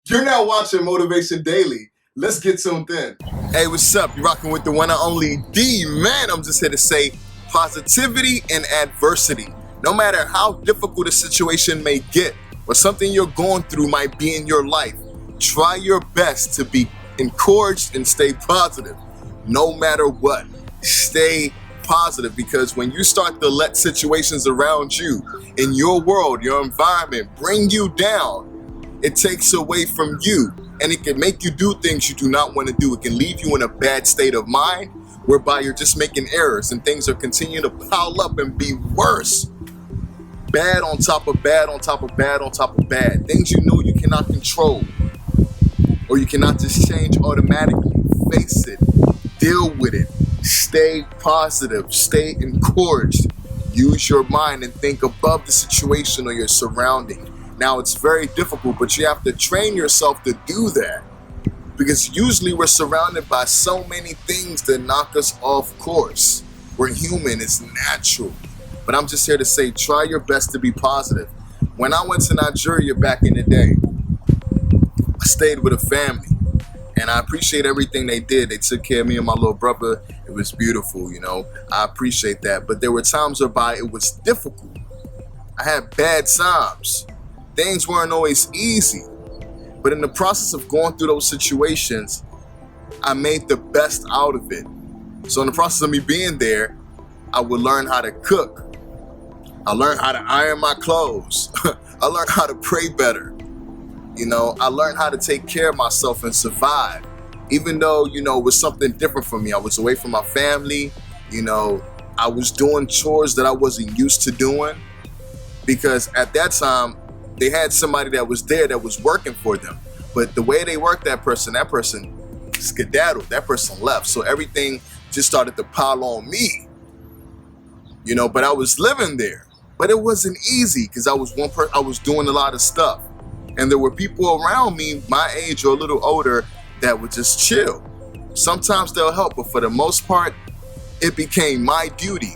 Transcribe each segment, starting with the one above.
You're now watching Motivation Daily. Let's get tuned in. Hey, what's up? You're rocking with the one and only D-Man. I'm just here to say positivity and adversity. No matter how difficult a situation may get or something you're going through might be in your life, try your best to be encouraged and stay positive. No matter what, stay positive, because when you start to let situations around you, in your world, your environment, bring you down, it takes away from you, and it can make you do things you do not want to do. It can leave you in a bad state of mind whereby you're just making errors and things are continuing to pile up and be worse. Bad on top of bad on top of bad on top of bad. Things you know you cannot control or you cannot just change automatically. Face it. Deal with it. Stay positive. Stay encouraged. Use your mind and think above the situation or your surrounding. Now, it's very difficult, but you have to train yourself to do that, because usually we're surrounded by so many things that knock us off course. We're human. It's natural. But I'm just here to say, try your best to be positive. When I went to Nigeria back in the day, I stayed with a family, and I appreciate everything they did. They took care of me and my little brother. It was beautiful, you know. I appreciate that. But there were times whereby it was difficult. I had bad times. Things weren't always easy. But in the process of going through those situations, I made the best out of it. So in the process of me being there, I would learn how to cook. I learned how to iron my clothes. I learned how to pray better. You know, I learned how to take care of myself and survive. Even though, you know, it was something different for me. I was away from my family. You know, I was doing chores that I wasn't used to doing, because at that time, they had somebody that was there that was working for them. But the way they worked that person skedaddled. That person left. So everything just started to pile on me. You know, but I was living there. But it wasn't easy, because I was one person. I was doing a lot of stuff. And there were people around me, my age or a little older, that would just chill. Sometimes they'll help, but for the most part, it became my duty.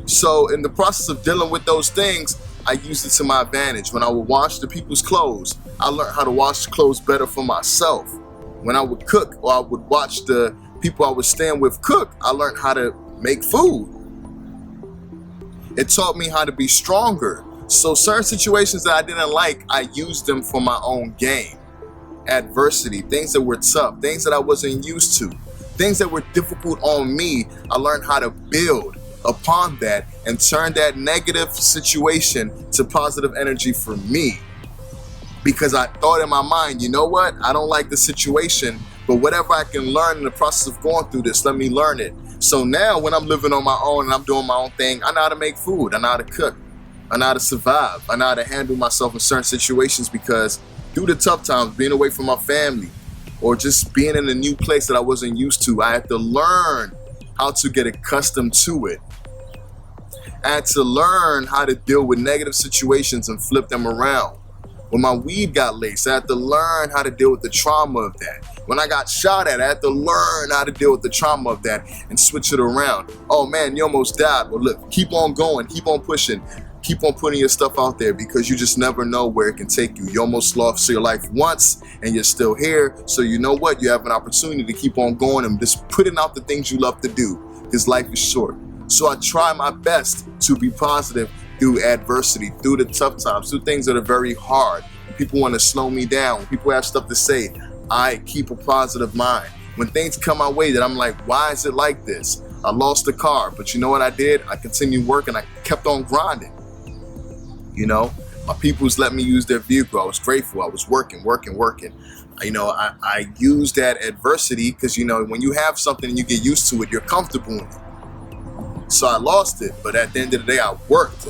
So in the process of dealing with those things, I used it to my advantage. When I would wash the people's clothes, I learned how to wash the clothes better for myself. When I would cook, or I would watch the people I was staying with cook, I learned how to make food. It taught me how to be stronger. So certain situations that I didn't like, I used them for my own gain. Adversity, things that were tough, things that I wasn't used to, things that were difficult on me, I learned how to build upon that and turn that negative situation to positive energy for me. Because I thought in my mind, you know what? I don't like the situation, but whatever I can learn in the process of going through this, let me learn it. So now when I'm living on my own and I'm doing my own thing, I know how to make food, I know how to cook, I know how to survive, I know how to handle myself in certain situations, because through the tough times, being away from my family or just being in a new place that I wasn't used to, I had to learn how to get accustomed to it. I had to learn how to deal with negative situations and flip them around. When my weed got laced, I had to learn how to deal with the trauma of that. When I got shot at, I had to learn how to deal with the trauma of that and switch it around. Oh man, you almost died. Well look, keep on going, keep on pushing, keep on putting your stuff out there, because you just never know where it can take you. You almost lost your life once and you're still here. So you know what? You have an opportunity to keep on going and just putting out the things you love to do, because life is short. So I try my best to be positive through adversity, through the tough times, through things that are very hard. When people want to slow me down, when people have stuff to say, I keep a positive mind. When things come my way that I'm like, why is it like this? I lost the car, but you know what I did? I continued working. I kept on grinding. You know, my peoples let me use their vehicle. I was grateful. I was working. You know, I used that adversity, because, you know, when you have something and you get used to it, you're comfortable in it. So I lost it, but at the end of the day, I worked.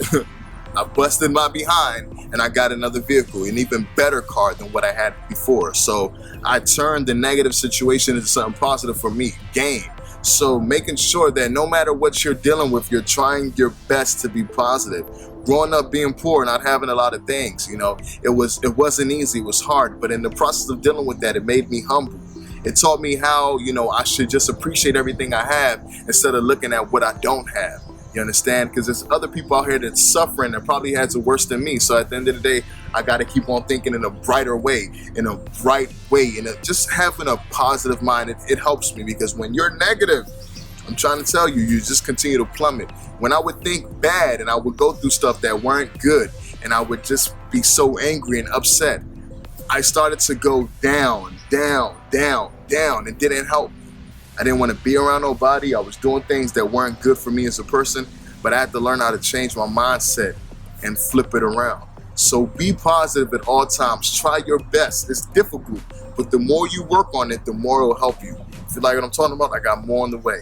I busted my behind and I got another vehicle, an even better car than what I had before. So I turned the negative situation into something positive for me, gain. So making sure that no matter what you're dealing with, you're trying your best to be positive. Growing up being poor, not having a lot of things, you know, it wasn't easy, it was hard. But in the process of dealing with that, it made me humble. It taught me how, you know, I should just appreciate everything I have instead of looking at what I don't have. You understand? Because there's other people out here that's suffering that probably has it worse than me. So at the end of the day, I got to keep on thinking in a brighter way, in a bright way, and just having a positive mind. It helps me, because when you're negative, I'm trying to tell you, you just continue to plummet. When I would think bad and I would go through stuff that weren't good, and I would just be so angry and upset, I started to go down, down, down, down. It didn't help. I didn't want to be around nobody. I was doing things that weren't good for me as a person, but I had to learn how to change my mindset and flip it around. So be positive at all times. Try your best. It's difficult, but the more you work on it, the more it will help you. If you like what I'm talking about, I got more on the way.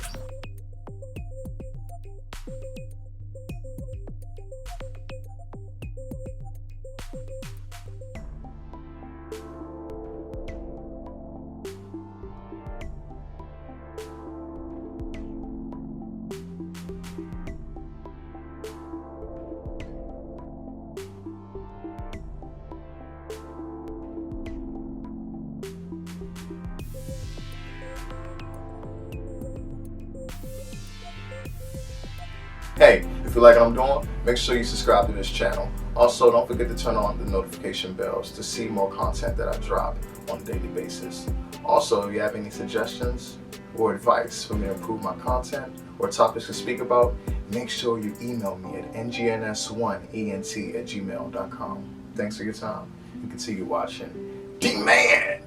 Hey, if you like what I'm doing, make sure you subscribe to this channel. Also, don't forget to turn on the notification bells to see more content that I drop on a daily basis. Also, if you have any suggestions or advice for me to improve my content or topics to speak about, make sure you email me at ngns1ent@gmail.com. Thanks for your time and continue watching D-Man!